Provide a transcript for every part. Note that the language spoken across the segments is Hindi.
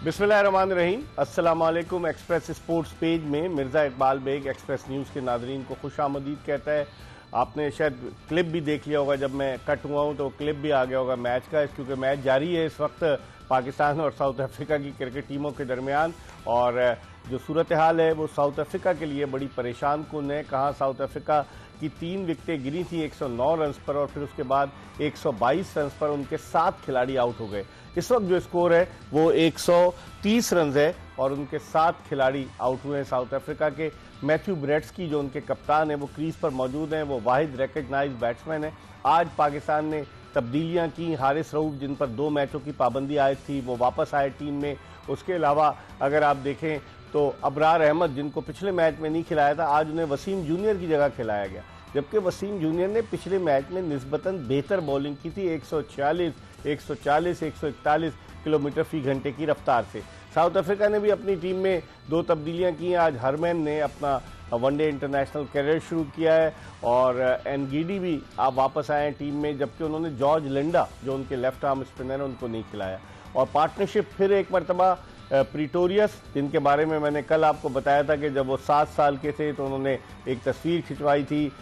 बिस्मिल्लाहिर्रहमानिर्रहीम। अस्सलाम वालेकुम। एक्सप्रेस स्पोर्ट्स पेज में मिर्ज़ा इकबाल बेग एक्सप्रेस न्यूज़ के नाज़रीन को खुशामदीद कहता है। आपने शायद क्लिप भी देख लिया होगा, जब मैं कट हुआ हूँ तो क्लिप भी आ गया होगा मैच का, क्योंकि मैच जारी है इस वक्त पाकिस्तान और साउथ अफ्रीका की क्रिकेट टीमों के दरमियान। और जो सूरत हाल है वो साउथ अफ्रीका के लिए बड़ी परेशान कुन है। कहाँ साउथ अफ्रीका की 3 विकेटें गिरी थी 109 रन पर, और फिर उसके बाद 122 रन पर उनके 7 खिलाड़ी आउट हो गए। इस वक्त जो स्कोर है वो 130 रन है और उनके 7 खिलाड़ी आउट हुए हैं साउथ अफ्रीका के। मैथ्यू ब्रेट्सकी जो उनके कप्तान हैं वो क्रीज पर मौजूद हैं, वो वाहिद रिकग्नाइज बैट्समैन है। आज पाकिस्तान ने तब्दीलियां की। हारिस रऊफ जिन पर 2 मैचों की पाबंदी आई थी वो वापस आए टीम में। उसके अलावा अगर आप देखें तो अबरार अहमद जिनको पिछले मैच में नहीं खिलाया था, आज उन्हें वसीम जूनियर की जगह खिलाया गया, जबकि वसीम जूनियर ने पिछले मैच में निस्बतन बेहतर बॉलिंग की थी 140, 141 किलोमीटर फी घंटे की रफ्तार से। साउथ अफ्रीका ने भी अपनी टीम में 2 तब्दीलियां की हैं। आज हरमैन ने अपना वनडे इंटरनेशनल कैरियर शुरू किया है और एनगीडी भी आप वापस आए हैं टीम में, जबकि उन्होंने जॉर्ज लिंडा जो उनके लेफ्ट आर्म स्पिनर हैं उनको नहीं खिलाया। और पार्टनरशिप फिर एक मरतबा प्रीटोरियस, जिनके बारे में मैंने कल आपको बताया था कि जब वो 7 साल के थे तो उन्होंने एक तस्वीर खिंचवाई थी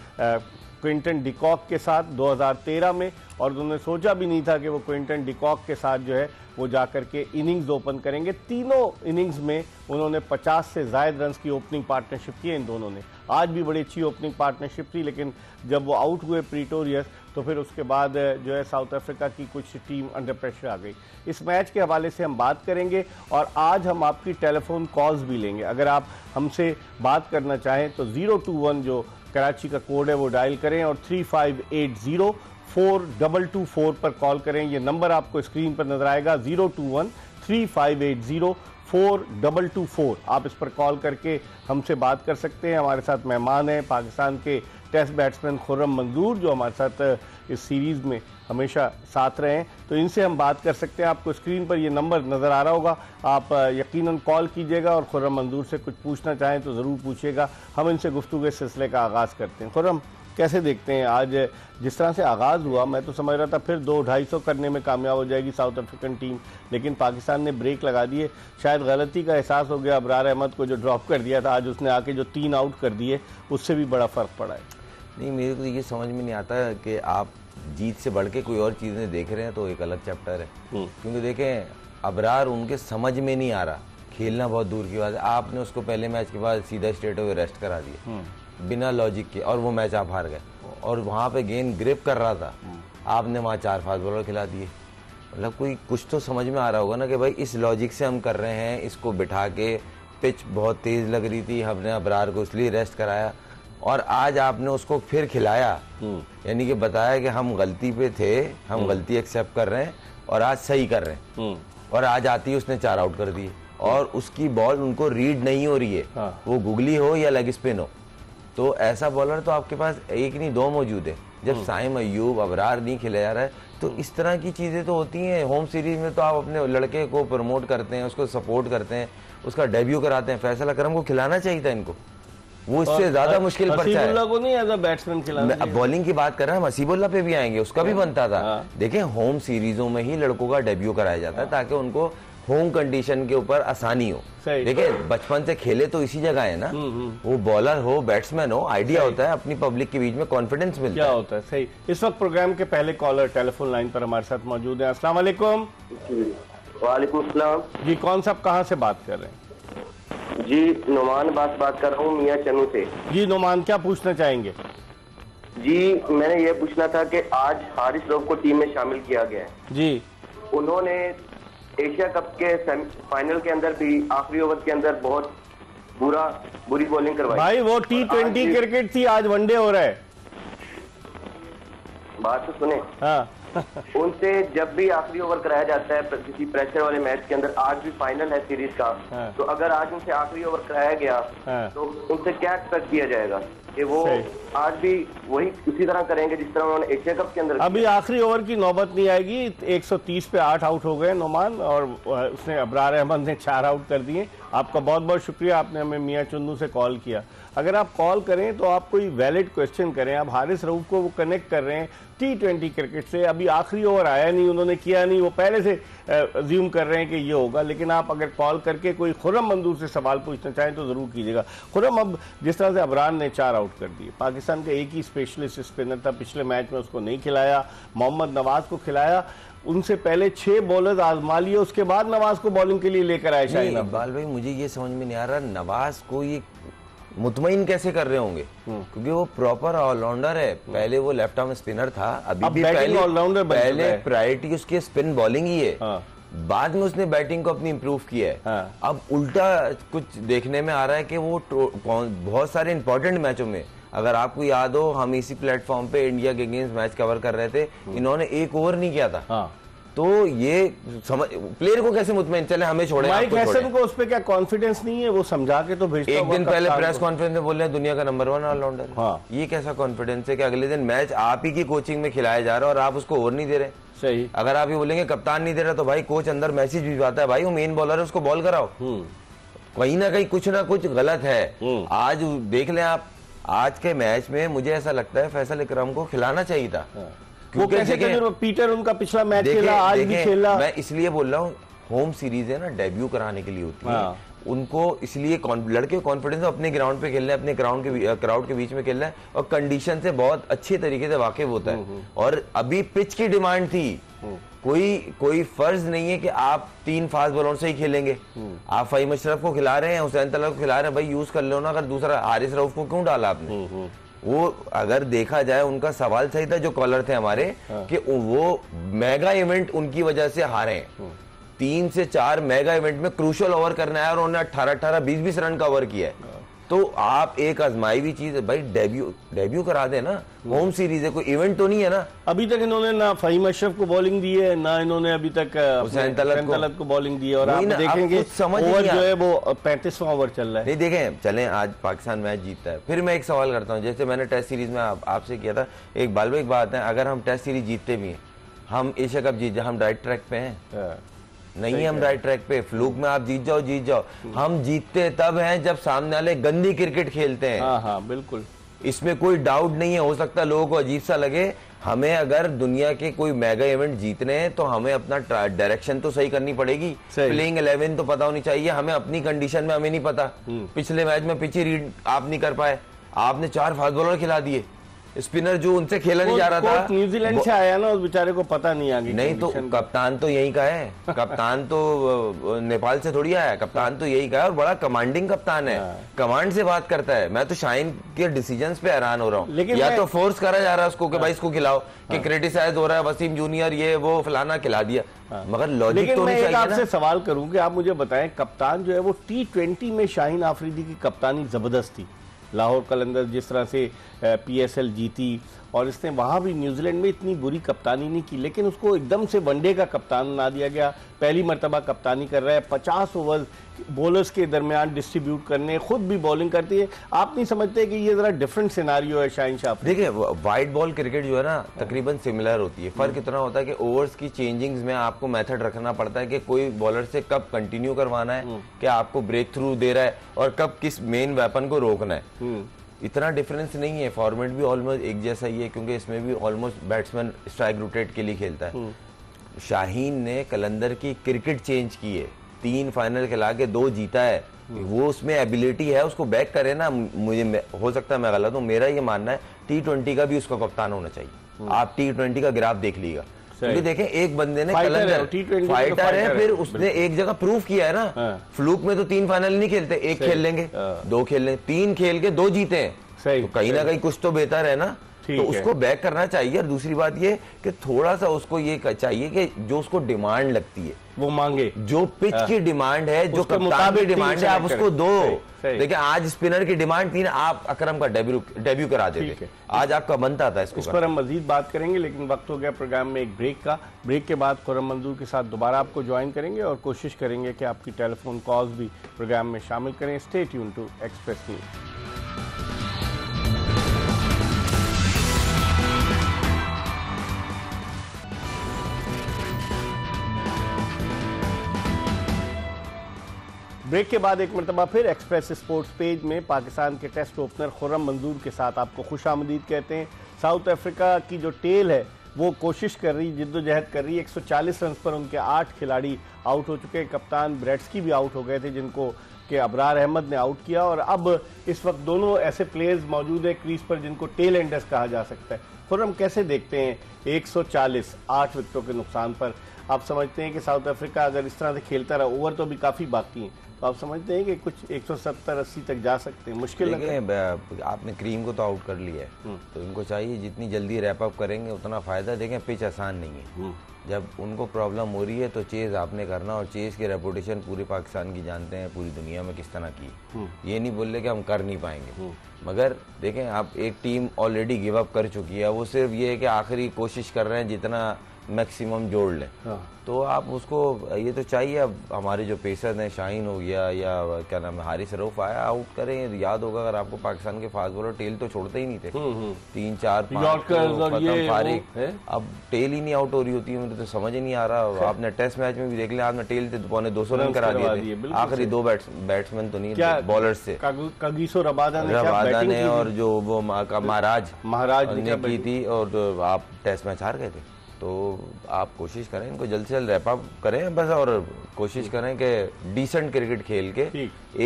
क्विंटन डिकॉक के साथ 2013 में, और उन्होंने सोचा भी नहीं था कि वो क्विंटन डिकॉक के साथ जो है वो जाकर के इनिंग्स ओपन करेंगे। तीनों इनिंग्स में उन्होंने 50 से ज़ायद रन की ओपनिंग पार्टनरशिप की है इन दोनों ने। आज भी बड़ी अच्छी ओपनिंग पार्टनरशिप थी, लेकिन जब वो आउट हुए प्रीटोरियस तो फिर उसके बाद जो है साउथ अफ्रीका की कुछ टीम अंडर प्रेशर आ गई। इस मैच के हवाले से हम बात करेंगे और आज हम आपकी टेलीफोन कॉल्स भी लेंगे। अगर आप हमसे बात करना चाहें तो 021 जो कराची का कोड है वो डायल करें और 3580-4224 पर कॉल करें। ये नंबर आपको स्क्रीन पर नजर आएगा, 021-3580-4224। आप इस पर कॉल करके हमसे बात कर सकते हैं। हमारे साथ मेहमान हैं पाकिस्तान के टेस्ट बैट्समैन खुर्रम मंजूर, जो हमारे साथ इस सीरीज़ में हमेशा साथ रहे हैं, तो इनसे हम बात कर सकते हैं। आपको स्क्रीन पर ये नंबर नज़र आ रहा होगा, आप यकीनन कॉल कीजिएगा और खुर्रम मंजूर से कुछ पूछना चाहें तो ज़रूर पूछिएगा। हम इनसे गुफ्तगू के सिलसिले का आगाज़ करते हैं। खुर्रम, कैसे देखते हैं आज जिस तरह से आगाज़ हुआ? मैं तो समझ रहा था फिर 200-250 करने में कामयाब हो जाएगी साउथ अफ्रीकन टीम, लेकिन पाकिस्तान ने ब्रेक लगा दिए। शायद गलती का एहसास हो गया अबरार अहमद को, जो ड्रॉप कर दिया था। आज उसने आके जो 3 आउट कर दिए उससे भी बड़ा फ़र्क पड़ा है। नहीं, मेरे को ये समझ में नहीं आता कि आप जीत से बढ़ के कोई और चीज़ें देख रहे हैं तो एक अलग चैप्टर है। क्योंकि देखें, अबरार उनके समझ में नहीं आ रहा, खेलना बहुत दूर की बात है। आपने उसको पहले मैच के बाद सीधा स्ट्रेट अवे रेस्ट करा दिया बिना लॉजिक के, और वो मैच आप हार गए। और वहाँ पे गेंद ग्रिप कर रहा था, आपने वहाँ 4 फास्ट बॉलर खिला दिए। मतलब कोई कुछ तो समझ में आ रहा होगा ना कि भाई इस लॉजिक से हम कर रहे हैं, इसको बिठा के। पिच बहुत तेज लग रही थी, हमने अबरार को इसलिए रेस्ट कराया और आज आपने उसको फिर खिलाया, यानी कि बताया कि हम गलती पे थे, हम गलती एक्सेप्ट कर रहे हैं और आज सही कर रहे हैं। और आज आती है उसने 4 आउट कर दिए और उसकी बॉल उनको रीड नहीं हो रही है। वो गुगली हो या लेग स्पिन हो, तो ऐसा बॉलर तो आपके पास एक नहीं 2 मौजूद है। जब साइम अयूब, अबरार नहीं खिलाया जा रहा है तो इस तरह की चीजें तो होती हैं। होम सीरीज में तो आप अपने लड़के को प्रमोट करते हैं, उसको सपोर्ट करते हैं, उसका डेब्यू कराते हैं। फैसल अकरम को खिलाना चाहिए था इनको, वो इससे ज्यादा मुश्किल पर्चा है। को नहीं एज अ बैट्समैन खिलाना। अब बॉलिंग की बात कर रहे हैं, हम हसीबुल्लाह पे भी आएंगे, उसका भी बनता था। देखें, होम सीरीजों में ही लड़कों का डेब्यू कराया जाता है ताकि उनको होम कंडीशन के ऊपर आसानी हो। देखिए, बचपन से खेले तो इसी जगह है ना, वो बॉलर हो बैट्समैन हो, आइडिया होता है, अपनी पब्लिक के बीच में कॉन्फिडेंस मिलता है। क्या होता है, सही। इस वक्त प्रोग्राम के पहले कॉलर टेलीफोन लाइन पर हमारे साथ मौजूद है। अस्सलाम वालेकुम। वालेकुम सलाम जी, कौन साहब कहाँ से बात कर रहे हैं? जी, नुमान बात कर रहा हूँ मियाँ चन्नू से। जी नुमान, क्या पूछना चाहेंगे? जी, मैंने ये पूछना था कि आज हारिस रऊफ को टीम में शामिल किया गया है जी। उन्होंने एशिया कप के फाइनल के अंदर भी आखिरी ओवर के अंदर बहुत बुरी बॉलिंग करवाई। भाई वो T20 क्रिकेट थी, आज वनडे हो रहा है। बात तो सुने। हाँ। उनसे जब भी आखिरी ओवर कराया जाता है किसी प्रेशर वाले मैच के अंदर, आज भी फाइनल है सीरीज का, तो अगर आज उनसे आखिरी ओवर कराया गया तो उनसे क्या एक्सपेक्ट किया जाएगा कि वो आज भी वही उसी तरह करेंगे जिस तरह उन्होंने एशिया कप के अंदर? अभी आखिरी ओवर की नौबत नहीं आएगी। 130 पे 8 आउट हो गए नुमान, और उसने अबरार अहमद ने 4 आउट कर दिए। आपका बहुत बहुत शुक्रिया, आपने हमें मियां चुन्नू से कॉल किया। अगर आप कॉल करें तो आप कोई वैलिड क्वेश्चन करें। आप हारिस रऊफ को वो कनेक्ट कर रहे हैं T20 क्रिकेट से, अभी आखिरी ओवर आया नहीं, उन्होंने किया नहीं, वो पहले से अज्यूम कर रहे हैं कि ये होगा। लेकिन आप अगर कॉल करके कोई खुर्रम मंजूर से सवाल पूछना चाहें तो ज़रूर कीजिएगा। खुर्रम, अब जिस तरह से अबरार ने 4 आउट कर दिए, पाकिस्तान का एक ही स्पेशलिस्ट स्पिनर था, पिछले मैच में उसको नहीं खिलाया, मोहम्मद नवाज को खिलाया, उनसे पहले 6 बॉलर आजमा लिए, उसके बाद नवाज को बॉलिंग के लिए लेकर आए शाहीन। इकबाल भाई मुझे ये समझ में नहीं आ रहा नवाज को ये मुतमईन कैसे कर रहे होंगे, क्योंकि वो प्रॉपर ऑलराउंडर है। पहले वो लेफ्ट आर्म स्पिनर था, अभी भी पहले प्रायोरिटी उसकी स्पिन बॉलिंग ही है। बाद में उसने बैटिंग को अपनी इंप्रूव किया है। अब उल्टा कुछ देखने में आ रहा है कि वो बहुत सारे इंपॉर्टेंट मैचों में, अगर आपको याद हो हम इसी प्लेटफॉर्म पे इंडिया के अगेंस्ट मैच कवर कर रहे थे, इन्होंने 1 ओवर नहीं किया था। तो ये समझ प्लेयर को कैसे मुतमईन, चले हमें छोड़े, माइक हैसन को उस पे क्या कॉन्फिडेंस नहीं है, वो समझा के तो भेजता। एक दिन पहले प्रेस कॉन्फ्रेंस में बोल रहे हैं दुनिया का नंबर 1 ऑलराउंडर। ये कैसा कॉन्फिडेंस है कि अगले दिन मैच आप ही की कोचिंग में खिलाया जा रहा है और आप उसको ओवर नहीं दे रहे। सही, अगर आप ये बोलेंगे कप्तान नहीं दे रहा तो भाई कोच अंदर मैसेज भिजवाता है, भाई वो मेन बॉलर है उसको बॉल कराओ। कहीं ना कहीं कुछ ना कुछ गलत है। आज देख लें आप, आज के मैच में मुझे ऐसा लगता है फैसल इकराम को खिलाना चाहिए था। वो कैसे पीटर उनका पिछला मैच खेला, आज भी खेला। मैं इसलिए बोल रहा हूँ होम सीरीज है ना, डेब्यू कराने के लिए होती है। उनको इसलिए लड़के कॉन्फिडेंस अपने ग्राउंड पे खेलना है, अपने क्राउड के बीच में खेलना है और कंडीशन से बहुत अच्छे तरीके से वाकिफ होता है। और अभी पिच की डिमांड थी, कोई फर्ज नहीं है कि आप 3 फास्ट बॉलर से ही खेलेंगे। आप फहीम अशरफ को खिला रहे हैं, हुसैन तलत को खिला रहे हैं, भाई यूज कर लो ना। अगर दूसरा हारिस रऊफ को क्यों डाला आपने? वो अगर देखा जाए उनका सवाल सही था जो कॉलर थे हमारे, कि वो मेगा इवेंट उनकी वजह से हारे हैं। 3 से 4 मेगा इवेंट में क्रूशल ओवर करना है और उन्होंने 18-18, 20-20 रन का ओवर किया है। तो आप एक आजमाई हुई चीज है भाई, डेब्यू करा दे ना, होम सीरीज है, कोई इवेंट तो नहीं है ना। अभी तक इन्होंने ना फहीम अशरफ को बॉलिंग दी है, ना इन्होंने अभी तक हुसैन तलत को बॉलिंग दी है। और आप देखेंगे ओवर जो है वो 35वां ओवर चल रहा है। नहीं देखें, चलें आज पाकिस्तान मैच जीतता है। फिर मैं एक सवाल करता हूँ, जैसे मैंने टेस्ट सीरीज में आपसे किया था, एक बात है, अगर हम टेस्ट सीरीज जीतते भी हैं, हम एशिया कप जीत जाए, हम राइट ट्रैक पे हैं? नहीं, हम राइट ट्रैक पे। फ्लूक में आप जीत जाओ। हम जीतते तब हैं जब सामने वाले गंदी क्रिकेट खेलते हैं। हाँ, बिल्कुल, इसमें कोई डाउट नहीं है। हो सकता है लोगों को अजीब सा लगे, हमें अगर दुनिया के कोई मेगा इवेंट जीतने हैं तो हमें अपना डायरेक्शन तो सही करनी पड़ेगी। प्लेइंग 11 तो पता होनी चाहिए हमें, अपनी कंडीशन में हमें नहीं पता। पिछले मैच में पिच ही रीड आप नहीं कर पाए, आपने 4 फास्ट बॉलर खिला दिए। स्पिनर जो उनसे खेला नहीं जा रहा था, न्यूजीलैंड से आया ना, उस बेचारे को पता नहीं आगे। नहीं तो कप्तान तो यही का है, कप्तान तो नेपाल से थोड़ी आया, कप्तान तो यही का है और बड़ा कमांडिंग कप्तान है। कमांड से बात करता है। मैं तो शाहीन के डिसीजंस पे हैरान हो रहा हूँ। या तो फोर्स करा जा रहा है उसको कि भाई इसको खिलाओ, कि क्रिटिसाइज हो रहा है वसीम जूनियर, ये वो फलाना खिला दिया, मगर लॉजिक तो नहीं चाहिए। आपसे सवाल करूं कि आप मुझे बताएं, कप्तान जो है वो T20 में शाहीन आफरीदी की कप्तानी जबरदस्त थी। लाहौर कलंदर जिस तरह से PSL जीती, और इसने वहाँ भी न्यूजीलैंड में इतनी बुरी कप्तानी नहीं की, लेकिन उसको एकदम से वनडे का कप्तान बना दिया गया। पहली मर्तबा कप्तानी कर रहा है, 50 ओवर बॉलर्स के दरमियान डिस्ट्रीब्यूट करने, खुद भी बॉलिंग करती है। आप नहीं समझते कि ये जरा डिफरेंट सिनारियो है शाहीन शाह? देखिए, वाइड बॉल क्रिकेट जो है ना तकरीबन सिमिलर होती है। फर्क इतना होता है कि ओवर्स की चेंजिंग्स में आपको मेथड रखना पड़ता है कि कोई बॉलर से कब कंटिन्यू करवाना है, कि आपको ब्रेक थ्रू दे रहा है, और कब किस मेन वेपन को रोकना है। इतना डिफरेंस नहीं है। फॉर्मेट भी ऑलमोस्ट एक जैसा ही है, क्योंकि इसमें भी ऑलमोस्ट बैट्समैन स्ट्राइक रोटेट के लिए खेलता है। शाहीन ने कलंदर की क्रिकेट चेंज की है, 3 फाइनल खिला के 2 जीता है। वो उसमें एबिलिटी है, उसको बैक करे ना। मुझे हो सकता है मैं गलत हूँ, मेरा ये मानना है T20 का भी उसका कप्तान होना चाहिए। आप T20 का ग्राफ देख लीजिएगा, क्योंकि देखें एक बंदे ने कलंदर फाइटर है, फिर उसने एक जगह प्रूव किया है ना। फ्लूक में तो 3 फाइनल नहीं खेलते, 1 खेल लेंगे, 2 खेल लेंगे, 3 खेल के 2 जीते हैं। तो कहीं ना कहीं कुछ तो बेहतर है ना, तो उसको बैक करना चाहिए। और दूसरी बात ये कि थोड़ा सा उसको ये चाहिए कि जो उसको डिमांड लगती है वो मांगे, जो पिच की डिमांड है, जो कप्तान की डिमांड है, आप उसको दो। देखिए आज स्पिनर की डिमांड थी ना, आप अकरम का डेब्यू करा देते, आज आपका बनता था इसको। इस पर हम मजीद बात करेंगे, लेकिन वक्त हो गया प्रोग्राम में एक ब्रेक का। ब्रेक के बाद खुर्रम मंजूर के साथ दोबारा आपको ज्वाइन करेंगे और कोशिश करेंगे कि आपकी टेलीफोन कॉल्स भी प्रोग्राम में शामिल करें। Stay tune to express news. Break के बाद एक मरतबा फिर एक्सप्रेस स्पोर्ट्स पेज में पाकिस्तान के टेस्ट ओपनर खुर्रम मंजूर के साथ आपको खुशामदीद कहते हैं। साउथ अफ्रीका की जो टेल है वो कोशिश कर रही, जिद्दोजहद कर रही है। 140 रन पर उनके 8 खिलाड़ी आउट हो चुके हैं। कप्तान ब्रेट्सकी भी आउट हो गए थे, जिनको कि अबरार अहमद ने आउट किया। और अब इस वक्त दोनों ऐसे प्लेयर्स मौजूद हैं क्रीज पर जिनको टेल एंडर्स कहा जा सकता है। खुर्रम कैसे देखते हैं 140 8 विकेटों के नुकसान पर? आप समझते हैं कि साउथ अफ्रीका अगर इस तरह से खेलता रहा, ओवर तो अभी काफ़ी बाकी हैं, तो आप समझते हैं कि कुछ 170-80 तक जा सकते हैं? मुश्किल है। आपने क्रीम को तो आउट कर लिया है, तो इनको चाहिए जितनी जल्दी रैप अप करेंगे उतना फायदा। देखें पिच आसान नहीं है, जब उनको प्रॉब्लम हो रही है तो चेज आपने करना, और चेज की रेपुटेशन पूरे पाकिस्तान की जानते हैं, पूरी दुनिया में किस तरह की। ये नहीं बोल रहे कि हम कर नहीं पाएंगे, मगर देखें आप एक टीम ऑलरेडी गिव अप कर चुकी है, वो सिर्फ ये है कि आखिरी कोशिश कर रहे हैं जितना मैक्सिमम जोड़ लें। तो आप उसको ये तो चाहिए। अब हमारे जो पेसर हैं, शाहीन हो गया या क्या नाम है हारिस रऊफ आया, आउट करें। याद होगा अगर आपको पाकिस्तान के फास्ट बॉलर टेल तो छोड़ते ही नहीं थे, 3 4 5 फारिग। अब टेल ही नहीं आउट हो रही होती है, मुझे तो समझ ही नहीं आ रहा। आपने टेस्ट मैच में भी देख लिया, आपने टेल थे पौने 200 रन करा दिए थे। आखिरी 2 बैट्समैन तो नहीं, बॉलर्स से कागिसो रबादा ने और जो वो महाराज ने की थी, और आप टेस्ट मैच हार गए थे। तो आप कोशिश करें इनको जल्द से जल्द रैप अप करें बस, और कोशिश करें कि डिसेंट क्रिकेट खेल के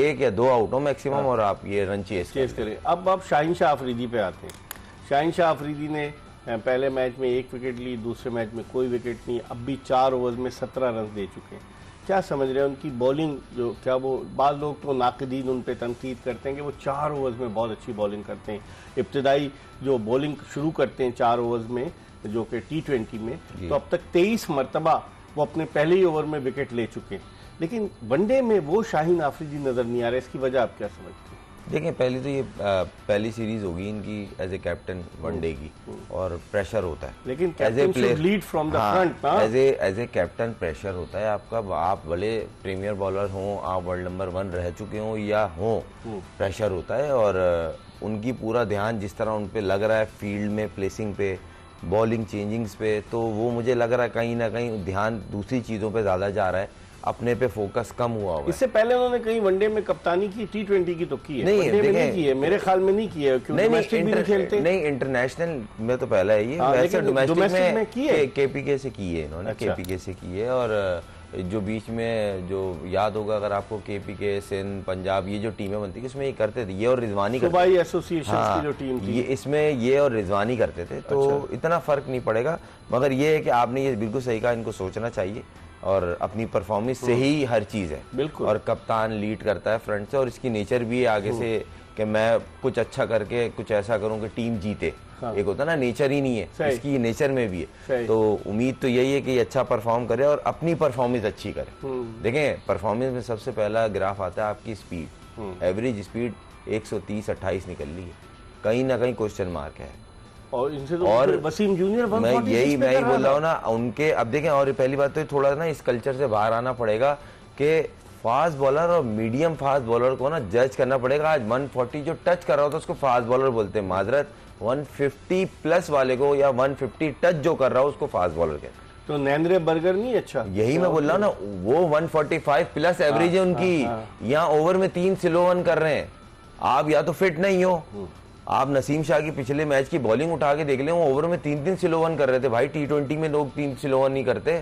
1 या 2 आउट हो मैक्सिमम, और आप ये रन चेस करें। अब आप शाहीन शाह अफरीदी पे आते हैं। शाहीन शाह अफरीदी ने पहले मैच में 1 विकेट ली, दूसरे मैच में कोई विकेट नहीं, अब भी 4 ओवर्स में 17 रन दे चुके हैं। क्या समझ रहे हैं उनकी बॉलिंग? जो क्या वो बाज़ लोग तो नाकदीन उन पर तनकीद करते हैं कि वो 4 ओवर्स में बहुत अच्छी बॉलिंग करते हैं। इब्तदाई जो बॉलिंग शुरू करते हैं 4 ओवर्स में, जो कि T20 में, तो अब तक 23 मरतबा वो अपने पहले ही ओवर में विकेट ले चुके हैं, लेकिन वनडे में वो शाहीन आफरीदी नजर नहीं आ रहा है। इसकी वजह आप क्या समझते हैं? देखें पहले तो ये पहली सीरीज होगी इनकी एज ए कैप्टन वनडे की, और प्रेशर होता है, लेकिन captain should lead from the front. As a captain pressure होता है आपका। आप भले प्रीमियर बॉलर हों, आप वर्ल्ड नंबर 1 रह चुके हों या हों, प्रेशर होता है। और उनकी पूरा ध्यान जिस तरह उन पे लग रहा है फील्ड में, प्लेसिंग पे, बॉलिंग चेंजिंग्स पे, तो वो मुझे लग रहा है कहीं ना कहीं ध्यान दूसरी चीज़ों पे ज़्यादा जा रहा है, अपने पे फोकस कम हुआ हुआ है। इससे पहले उन्होंने कहीं वनडे में कप्तानी की, T20 की तो की है, नहीं की है मेरे ख्याल में, नहीं की है क्योंकि डोमेस्टिक भी नहीं खेलते। नहीं, इंटरनेशनल में तो पहला है ये, वैसे डोमेस्टिक में की है, KPK से की है इन्होंने, KPK से की है। और जो बीच में जो याद होगा अगर आपको, KPK, सिंध, पंजाब, ये जो टीमें बनती थी उसमें ये करते थे, ये और रिजवानी सूबाई एसोसिएशन की जो टीम थी, ये इसमें ये और रिजवानी करते थे। तो इतना फर्क नहीं पड़ेगा, मगर ये है कि आपने ये बिल्कुल सही कहा, इनको सोचना चाहिए, और अपनी परफॉर्मेंस से ही हर चीज़ है। बिल्कुल। और कप्तान लीड करता है फ्रंट से, और इसकी नेचर भी है आगे से कि मैं कुछ अच्छा करके कुछ ऐसा करूं कि टीम जीते। एक होता ना, नेचर ही नहीं है, इसकी नेचर में भी है। तो उम्मीद तो यही है कि अच्छा परफॉर्म करे और अपनी परफॉर्मेंस अच्छी करे। देखें परफॉर्मेंस में सबसे पहला ग्राफ आता है आपकी स्पीड, एवरेज स्पीड 130-28 निकल ली है, कहीं ना कहीं क्वेश्चन मार्क है। और इनसे तो वसीम जूनियर मैं यही बोल रहा हूँ ना उनके। अब देखें, और पहली बात तो थोड़ा ना इस कल्चर से बाहर आना पड़ेगा कि फास्ट बॉलर और मीडियम फास्ट बॉलर को ना जज करना पड़ेगा। आज 140 जो टच कर रहा होता है उसको फास्ट बॉलर बोलते हैं, माजरत 150 प्लस वाले को या 150 टच जो कर रहा हो उसको फास्ट बॉलर कहते हैं। तो नैंद्रे बर्गर नहीं अच्छा, यही मैं बोल रहा हूँ ना, वो 145 प्लस एवरेज है उनकी। यहाँ ओवर में 3 स्लो 1 कर रहे हैं। आप या तो फिट नहीं हो, आप नसीम शाह की पिछले मैच की बॉलिंग उठा के देख ले, वो ओवर में 3-3 स्लो 1 कर रहे थे भाई। T20 में लोग 3 स्लो 1 नहीं करते।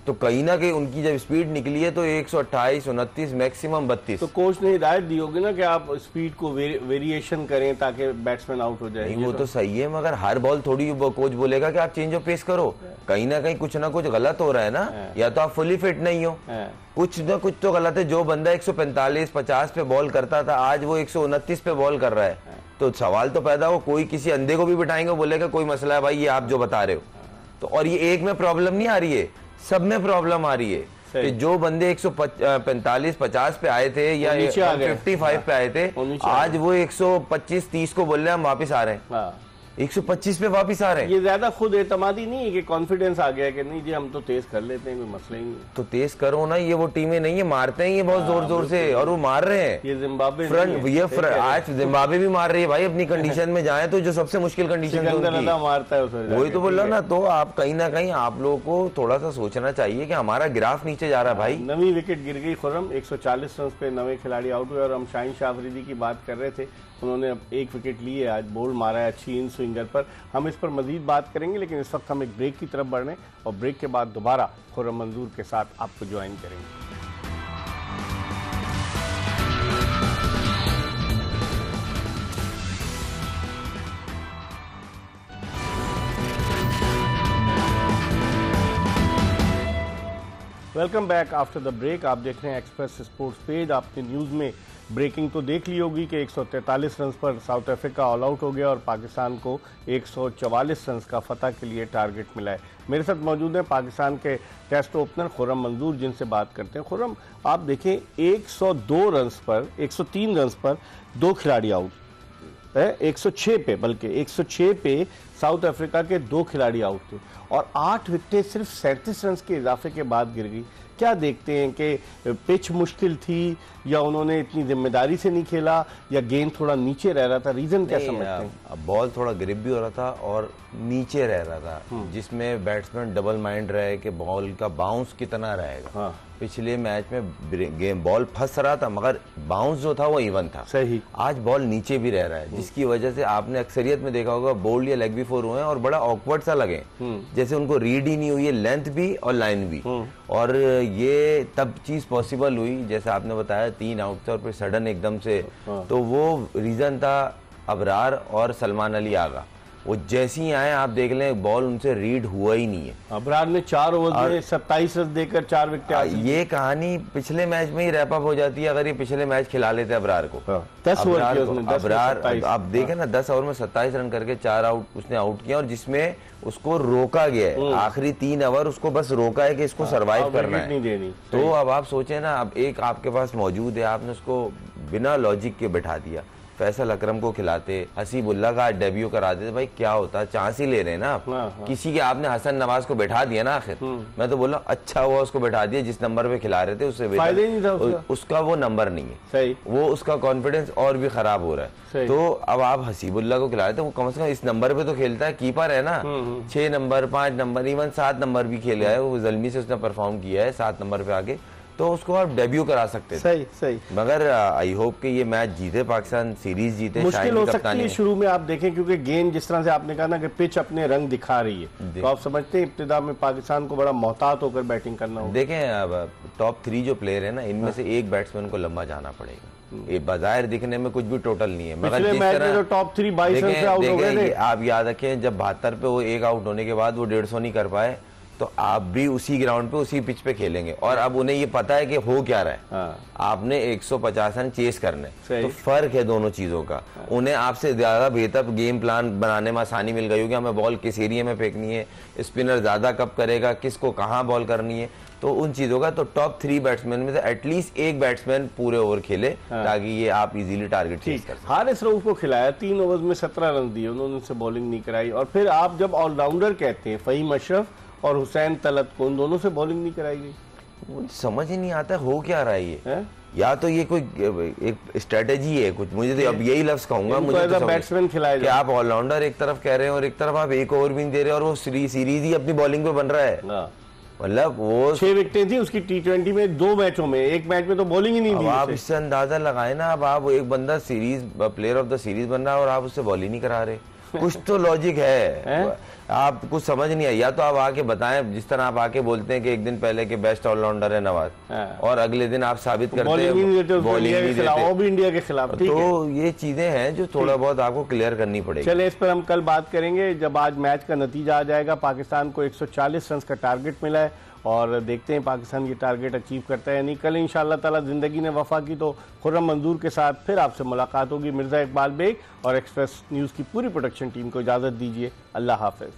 तो कहीं ना कहीं उनकी जब स्पीड निकली है तो 128, 29, मैक्सिमम 32। तो कोच ने हिदायत दी होगी ना कि आप स्पीड को वेरिएशन करें ताकि बैट्समैन आउट हो जाए। नहीं, वो तो सही है, मगर हर बॉल थोड़ी कोच बोलेगा कि आप चेंज ऑफ पेस करो। कहीं ना कहीं कुछ ना कुछ गलत हो रहा है ना, या तो आप फुली फिट नहीं हो, कुछ ना कुछ तो गलत है। जो बंदा 145-50 पे बॉल करता था, आज वो 129 पे बॉल कर रहा है। तो सवाल तो पैदा हो, कोई किसी अंधे को भी बिठाएंगे, बोलेगा कोई मसला है भाई, ये आप जो बता रहे हो। तो और ये एक में प्रॉब्लम नहीं आ रही है, सब में प्रॉब्लम आ रही है कि जो बंदे 145-50 पे आए थे या 155 पे आए थे, आज वो 125-30 को बोल रहे हैं हम वापिस आ रहे हैं। 125 पे वापिस आ रहे हैं। ये ज्यादा खुद एतमादी नहीं है कि कॉन्फिडेंस आ गया है कि नहीं जी हम तो तेज कर लेते हैं, कोई मसला ही नहीं। तो तेज करो ना, ये वो टीमें नहीं है, मारते हैं ये बहुत जोर जोर से, और वो मार रहे हैं। ये जिम्बाब्वे फ्रंट, ये आज जिम्बाब्वे भी मार रही है भाई अपनी कंडीशन में जाए तो, जो सबसे मुश्किल कंडीशन मारता है वही तो बोल रहा ना। तो आप कहीं ना कहीं आप लोगों को थोड़ा सा सोचना चाहिए कि हमारा ग्राफ नीचे जा रहा है भाई। नवी विकेट गिर गई खुर्रम, 140 रन पे नवे खिलाड़ी आउट हुए। और हम शाहीन शाह अफरीदी की बात कर रहे थे, उन्होंने अब एक विकेट ली है, आज बोल्ड मारा है अच्छी इन स्विंगर पर। हम इस पर मजीद बात करेंगे, लेकिन इस वक्त हम एक ब्रेक की तरफ बढ़ रहे हैं और ब्रेक के बाद दोबारा खुर्रम मंजूर के साथ आपको ज्वाइन करेंगे। Welcome back after the break. आप देख रहे हैं एक्सप्रेस स्पोर्ट्स पेज। आपने न्यूज़ में ब्रेकिंग तो देख ली होगी कि 143 रन पर साउथ अफ्रीका ऑल आउट हो गया और पाकिस्तान को 144 रन का फतह के लिए टारगेट मिला है। मेरे साथ मौजूद है पाकिस्तान के टेस्ट ओपनर खुर्रम मंजूर, जिनसे बात करते हैं। खुर्रम, आप देखें 102 रन पर 103 रन पर 2 खिलाड़ी आउट है, 106 पे, बल्कि 106 पे साउथ अफ्रीका के 2 खिलाड़ी आउट थे और 8 विकेटें सिर्फ 37 रन के इजाफे के बाद गिर गई। क्या देखते हैं कि पिच मुश्किल थी या उन्होंने इतनी जिम्मेदारी से नहीं खेला या गेंद थोड़ा नीचे रह रहा था? रीजन क्या समझते हैं? बॉल थोड़ा ग्रिप भी हो रहा था और नीचे रह रहा था, जिसमें बैट्समैन डबल माइंड रहे कि बॉल का बाउंस कितना रहेगा। हाँ। पिछले मैच में गेम बॉल फंस रहा था मगर बाउंस जो था वो इवन था। सही। आज बॉल नीचे भी रह रहा है, जिसकी वजह से आपने अक्सरियत में देखा होगा बोल्ड या लेग भी 4 हुए हैं और बड़ा ऑकवर्ड सा लगे, जैसे उनको रीड ही नहीं हुई है, लेंथ भी और लाइन भी। और ये तब चीज पॉसिबल हुई जैसे आपने बताया 3 आउट थे और फिर सडन एकदम से। तो वो रीजन था अबरार और सलमान अली आगा, वो जैसे ही आए आप देख लें बॉल उनसे रीड हुआ ही नहीं है। अबरार ने 4 ओवर में 27 रन देकर 4 विकेट। ये कहानी पिछले मैच में ही रैप अप हो जाती है अगर ये पिछले मैच खिला लेते अबरार को। 10 ओवर अबरार आप देखें ना 10 ओवर में 27 रन करके 4 आउट उसने आउट किया और जिसमें उसको रोका गया है। आखिरी 3 ओवर उसको बस रोका है कि इसको सरवाइव करना है। नहीं देनी। तो अब आप सोचें ना, अब एक आपके पास मौजूद है, आपने उसको बिना लॉजिक के बैठा दिया। फैसल अकरम को खिलाते, हसीबुल्लाह का डेब्यू करा देते, भाई क्या होता, चांस ही ले रहे हैं ना आप। हाँ। किसी के आपने हसन नवाज को बैठा दिया ना आखिर। मैं तो बोला अच्छा हुआ उसको बैठा दिया, जिस नंबर पे खिला रहे थे उससे फायदा नहीं था उसका वो नंबर नहीं है। सही। वो उसका कॉन्फिडेंस और भी खराब हो रहा है। तो अब आप हसीबुल्लाह को खिला रहे थे, वो कम से कम इस नंबर पे तो खेलता है, कीपर है ना। 6 नंबर 5 नंबर इवन 7 नंबर भी खेला है, वो जल्मी से उसने परफॉर्म किया है 7 नंबर पे आके, तो उसको आप डेब्यू करा सकते थे। सही सही। मगर आई होप कि ये मैच जीते, पाकिस्तान सीरीज जीते। मुश्किल हो सकती है शुरू में, आप देखें, क्योंकि गेंद जिस तरह से आपने कहा ना कि पिच अपने रंग दिखा रही है, तो आप समझते हैं इब्तिदा में पाकिस्तान को बड़ा मोहतात होकर बैटिंग करना होगा। देखें अब टॉप 3 जो प्लेयर है ना, इनमें से एक बैट्समैन को लंबा जाना पड़ेगा। ये बाजार दिखने में कुछ भी टोटल नहीं है, मगर जिस तरह टॉप 3 22 रन से आउट हो गए थे। आप याद रखें जब 72 पे वो एक आउट होने के बाद वो 150 नहीं कर पाए, तो आप भी उसी ग्राउंड पे उसी पिच पे खेलेंगे और अब उन्हें ये पता है कि हो क्या रहा है। हाँ। आपने 150 रन चेस करने, तो फर्क है दोनों चीजों का। उन्हें आपसे ज्यादा बेहतर गेम प्लान बनाने में आसानी मिल गई होगी, हमें बॉल किस एरिया में फेंकनी है, स्पिनर ज्यादा कब करेगा, किसको कहाँ बॉल करनी है, तो उन चीजों का। तो टॉप 3 बैट्समैन में से एटलीस्ट एक बैट्समैन पूरे ओवर खेले ताकि ये आप इजीली टारगेट चेस कर सकें। हारिस रऊफ को खिलाया, 3 ओवर में 17 रन दिए, उन्होंने उनसे बॉलिंग नहीं कराई। और फिर आप जब ऑलराउंडर कहते हैं फहीम अशरफ और हुसैन तलत को, उन दोनों से बॉलिंग नहीं कराई गई। मुझे समझ ही नहीं आता हो क्या रहा है ये या तो ये कोई एक स्ट्रेटेजी है कुछ, मुझे तो अब यही लफ्ज कहूंगा। मुझे तो बैट्समैन खिलाए कि आप ऑलराउंडर एक तरफ कह रहे हैं और एक तरफ आप एक ओवर भी नहीं दे रहे और वो सीरीज ही अपनी बॉलिंग पे बन रहा है। मतलब वो 6 विकेटें थी उसकी T20 में 2 मैचों में, एक मैच में तो बॉलिंग ही नहीं दी। आप इससे अंदाजा लगाए ना, अब आप एक बंदा series player of the series बन रहा है और आप उससे बॉलिंग नहीं करा रहे। कुछ तो लॉजिक है, आप कुछ समझ नहीं आया। या तो आप आके बताएं, जिस तरह आप आके बोलते हैं कि एक दिन पहले के बेस्ट ऑलराउंडर है नवाज, और अगले दिन आप साबित करते हैं बॉलिंग नहीं देते, वो भी इंडिया के खिलाफ। तो ये चीजें हैं जो थोड़ा बहुत आपको क्लियर करनी पड़ेगी। चले इस पर हम कल बात करेंगे जब आज मैच का नतीजा आ जाएगा। पाकिस्तान को 140 रन का टारगेट मिला है और देखते हैं पाकिस्तान ये टारगेट अचीव करता है या नहीं। कल इंशाअल्लाह ताला जिंदगी ने वफा की तो खुर्रम मंजूर के साथ फिर आपसे मुलाकात होगी। मिर्जा इकबाल बेग और एक्सप्रेस न्यूज़ की पूरी प्रोडक्शन टीम को इजाज़त दीजिए। अल्लाह हाफ़िज़।